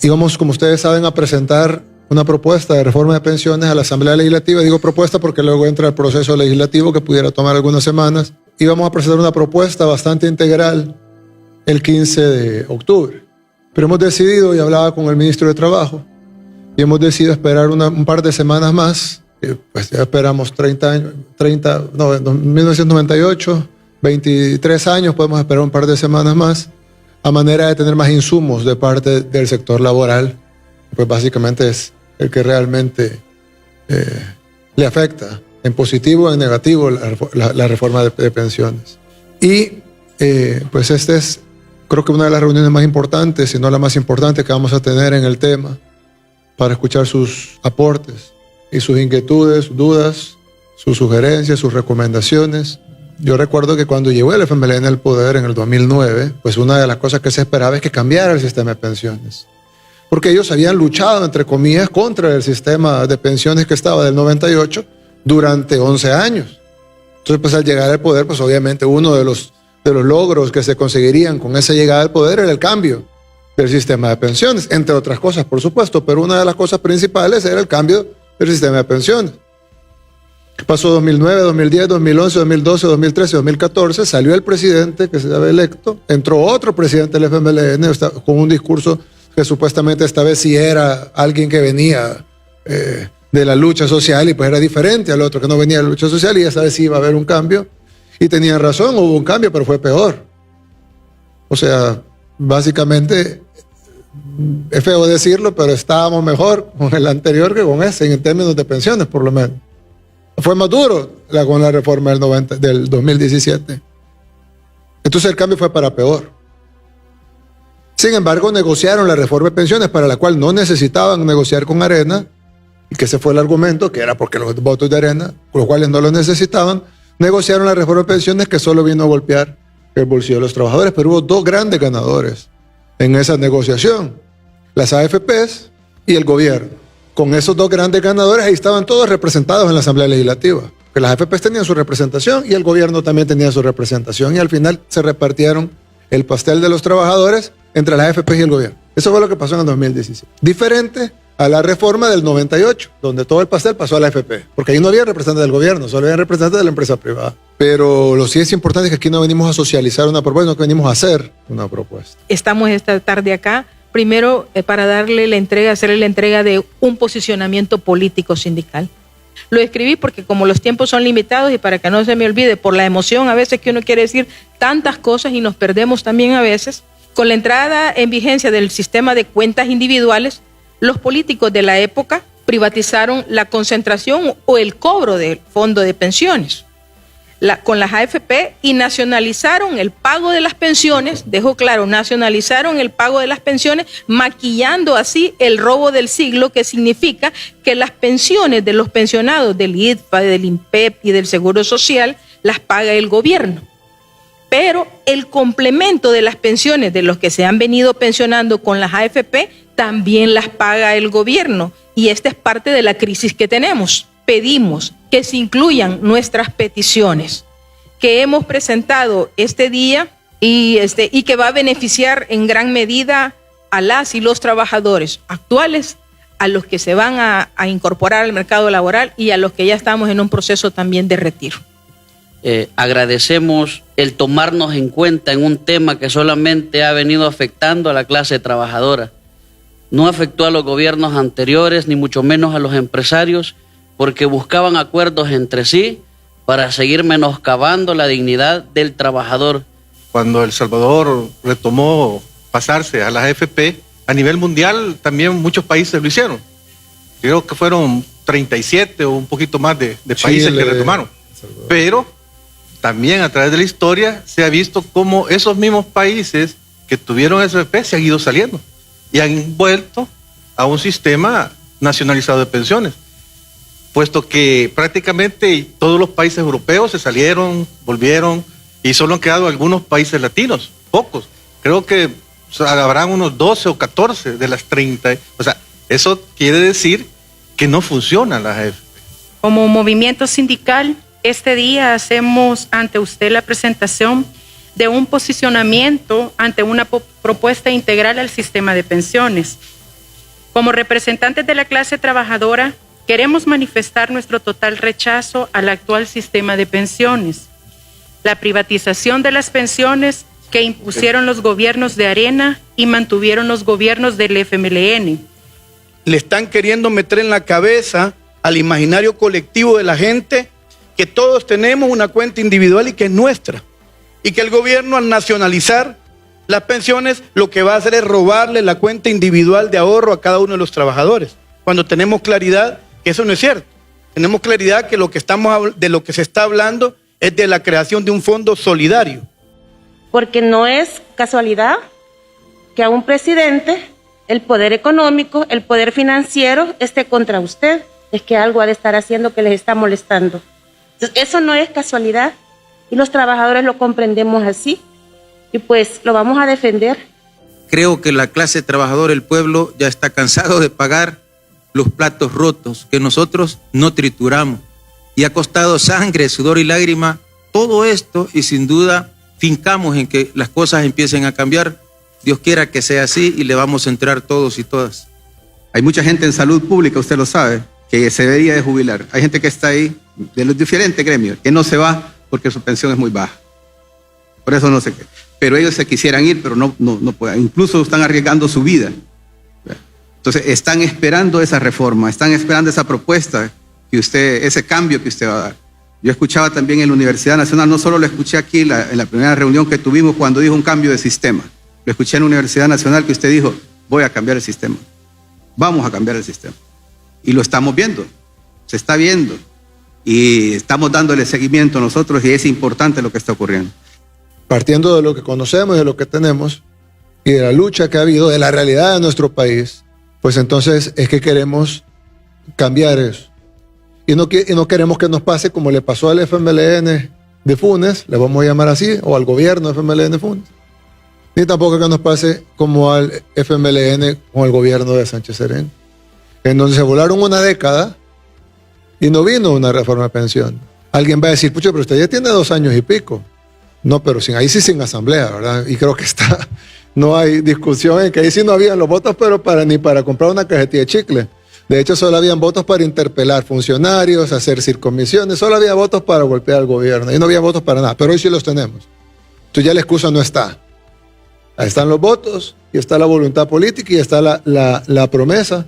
íbamos, como ustedes saben, a presentar una propuesta de reforma de pensiones a la Asamblea Legislativa. Digo propuesta porque luego entra el proceso legislativo que pudiera tomar algunas semanas. Íbamos a presentar una propuesta bastante integral el 15 de octubre. Pero hemos decidido, y hablaba con el ministro de Trabajo, y hemos decidido esperar un par de semanas más. Pues ya esperamos 1998, 23 años, podemos esperar un par de semanas más, a manera de tener más insumos de parte del sector laboral, pues básicamente es el que realmente le afecta, en positivo o en negativo, la reforma de pensiones. Y pues este es, creo que una de las reuniones más importantes, si no la más importante que vamos a tener en el tema, para escuchar sus aportes y sus inquietudes, dudas, sus sugerencias, sus recomendaciones. Yo recuerdo que cuando llegó el FMLN al poder en el 2009, pues una de las cosas que se esperaba es que cambiara el sistema de pensiones. Porque ellos habían luchado, entre comillas, contra el sistema de pensiones que estaba del 98 durante 11 años. Entonces, pues al llegar al poder, pues obviamente uno de los logros que se conseguirían con esa llegada al poder era el cambio del sistema de pensiones, entre otras cosas, por supuesto, pero una de las cosas principales era el cambio del sistema de pensiones. Pasó 2009, 2010, 2011, 2012, 2013, 2014, salió el presidente que se había electo, entró otro presidente del FMLN con un discurso que supuestamente esta vez sí era alguien que venía de la lucha social y pues era diferente al otro que no venía de la lucha social, y esta vez sí iba a haber un cambio. Y tenían razón, hubo un cambio, pero fue peor. O sea, básicamente, es feo decirlo, pero estábamos mejor con el anterior que con ese, en términos de pensiones, por lo menos. Fue más duro con la reforma del 2017. Entonces el cambio fue para peor. Sin embargo, negociaron la reforma de pensiones, para la cual no necesitaban negociar con Arena, y que ese fue el argumento, que era porque los votos de Arena, con los cuales no los necesitaban, negociaron la reforma de pensiones que solo vino a golpear el bolsillo de los trabajadores. Pero hubo dos grandes ganadores en esa negociación: las AFPs y el gobierno. Con esos dos grandes ganadores, ahí estaban todos representados en la Asamblea Legislativa. Que las AFPs tenían su representación y el gobierno también tenía su representación. Y al final se repartieron el pastel de los trabajadores entre las AFPs y el gobierno. Eso fue lo que pasó en el 2017. Diferente a la reforma del 98, donde todo el pastel pasó a la AFP. Porque ahí no había representantes del gobierno, solo había representantes de la empresa privada. Pero lo sí es importante es que aquí no venimos a socializar una propuesta, no que venimos a hacer una propuesta. Estamos esta tarde acá, primero para hacerle la entrega de un posicionamiento político sindical. Lo escribí porque como los tiempos son limitados y para que no se me olvide, por la emoción a veces que uno quiere decir tantas cosas y nos perdemos también a veces, con la entrada en vigencia del sistema de cuentas individuales, los políticos de la época privatizaron la concentración o el cobro del fondo de pensiones con las AFP y nacionalizaron el pago de las pensiones, dejo claro, nacionalizaron el pago de las pensiones, maquillando así el robo del siglo, que significa que las pensiones de los pensionados del IDFA, del INPEP y del Seguro Social las paga el gobierno. Pero el complemento de las pensiones de los que se han venido pensionando con las AFP también las paga el gobierno. Y esta es parte de la crisis que tenemos. Pedimos que se incluyan nuestras peticiones que hemos presentado este día y que va a beneficiar en gran medida a las y los trabajadores actuales, a los que se van a incorporar al mercado laboral y a los que ya estamos en un proceso también de retiro. Agradecemos el tomarnos en cuenta en un tema que solamente ha venido afectando a la clase trabajadora. No afectó a los gobiernos anteriores, ni mucho menos a los empresarios, porque buscaban acuerdos entre sí para seguir menoscabando la dignidad del trabajador. Cuando El Salvador retomó pasarse a las AFP, a nivel mundial también muchos países lo hicieron. Creo que fueron 37 o un poquito más de países Chile, que retomaron. Pero también a través de la historia se ha visto cómo esos mismos países que tuvieron AFP se han ido saliendo y han vuelto a un sistema nacionalizado de pensiones, puesto que prácticamente todos los países europeos se salieron, volvieron, y solo han quedado algunos países latinos, pocos. Creo que habrán unos 12 o 14 de las 30. O sea, eso quiere decir que no funcionan las AFP. Como movimiento sindical, este día hacemos ante usted la presentación de un posicionamiento ante una propuesta integral al sistema de pensiones. Como representantes de la clase trabajadora, queremos manifestar nuestro total rechazo al actual sistema de pensiones. La privatización de las pensiones que impusieron los gobiernos de Arena y mantuvieron los gobiernos del FMLN. Le están queriendo meter en la cabeza al imaginario colectivo de la gente que todos tenemos una cuenta individual y que es nuestra. Y que el gobierno, al nacionalizar las pensiones, lo que va a hacer es robarle la cuenta individual de ahorro a cada uno de los trabajadores. Cuando tenemos claridad que eso no es cierto. Tenemos claridad que de lo que se está hablando es de la creación de un fondo solidario. Porque no es casualidad que a un presidente, el poder económico, el poder financiero esté contra usted. Es que algo ha de estar haciendo que les está molestando. Entonces, eso no es casualidad y los trabajadores lo comprendemos así y pues lo vamos a defender. Creo que la clase trabajadora, el pueblo, ya está cansado de pagar los platos rotos que nosotros no trituramos. Y ha costado sangre, sudor y lágrima todo esto y sin duda fincamos en que las cosas empiecen a cambiar. Dios quiera que sea así y le vamos a entrar todos y todas. Hay mucha gente en salud pública, usted lo sabe, que se debería de jubilar. Hay gente que está ahí de los diferentes gremios, que no se va porque su pensión es muy baja. Por eso no sé qué. Pero ellos se quisieran ir, pero no pueden. Incluso están arriesgando su vida. Entonces están esperando esa reforma, están esperando esa propuesta, ese cambio que usted va a dar. Yo escuchaba también en la Universidad Nacional, no solo lo escuché aquí en la primera reunión que tuvimos cuando dijo un cambio de sistema. Lo escuché en la Universidad Nacional que usted dijo, voy a cambiar el sistema. Vamos a cambiar el sistema. Y lo estamos viendo, se está viendo. Y estamos dándole seguimiento nosotros y es importante lo que está ocurriendo. Partiendo de lo que conocemos, de lo que tenemos y de la lucha que ha habido, de la realidad de nuestro país, pues entonces es que queremos cambiar eso. Y no queremos que nos pase como le pasó al FMLN de Funes, le vamos a llamar así, o al gobierno de FMLN de Funes. Ni tampoco que nos pase como al FMLN con el gobierno de Sánchez Serén, en donde se volaron una década y no vino una reforma de pensión. Alguien va a decir, pucha, pero usted ya tiene 2 años y pico. No, pero ahí sí sin asamblea, ¿verdad? Y creo que no hay discusión en que ahí sí no habían los votos, pero ni para comprar una cajetilla de chicle. De hecho, solo habían votos para interpelar funcionarios, hacer circunmisiones, solo había votos para golpear al gobierno y no había votos para nada, pero hoy sí los tenemos. Entonces ya la excusa no está. Ahí están los votos y está la voluntad política y está la promesa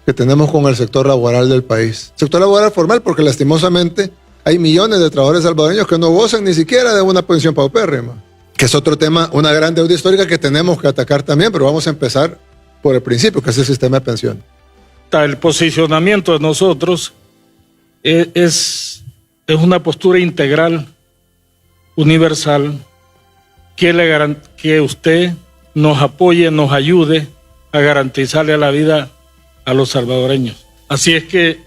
que tenemos con el sector laboral del país. Sector laboral formal, porque lastimosamente hay millones de trabajadores salvadoreños que no gozan ni siquiera de una pensión paupérrima, que es otro tema, una gran deuda histórica que tenemos que atacar también, pero vamos a empezar por el principio, que es el sistema de pensión. El posicionamiento de nosotros es una postura integral, universal, que usted nos apoye, nos ayude a garantizarle la vida a los salvadoreños. Así es que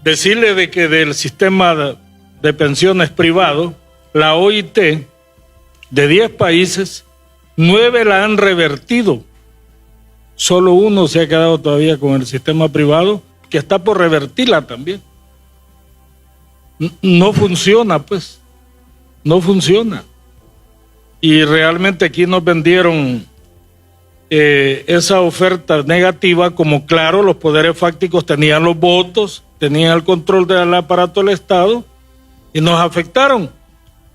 decirle de que del sistema de pensiones privado, la OIT, de 10 países, 9 la han revertido. Solo 1 se ha quedado todavía con el sistema privado, que está por revertirla también. No funciona, pues. No funciona. Y realmente aquí nos vendieron esa oferta negativa como, claro, los poderes fácticos tenían los votos, tenían el control del aparato del Estado y nos afectaron.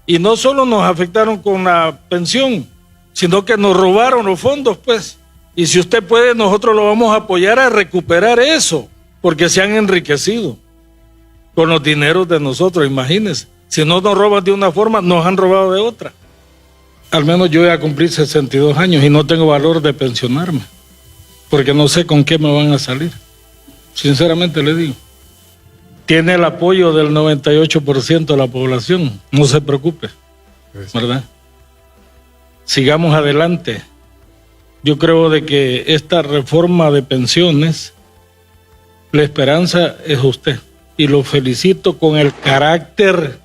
Y no solo nos afectaron con la pensión, sino que nos robaron los fondos, pues. Y si usted puede, nosotros lo vamos a apoyar a recuperar eso, porque se han enriquecido con los dineros de nosotros, imagínense. Si no nos roban de una forma, nos han robado de otra. Al menos yo ya cumplí 62 años y no tengo valor de pensionarme, porque no sé con qué me van a salir. Sinceramente le digo. Tiene el apoyo del 98% de la población, no se preocupe, ¿verdad? Sigamos adelante. Yo creo de que esta reforma de pensiones, la esperanza es usted. Y lo felicito con el carácter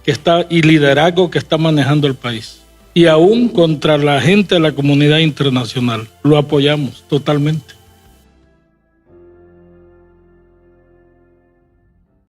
que está y liderazgo que está manejando el país. Y aún contra la gente de la comunidad internacional. Lo apoyamos totalmente.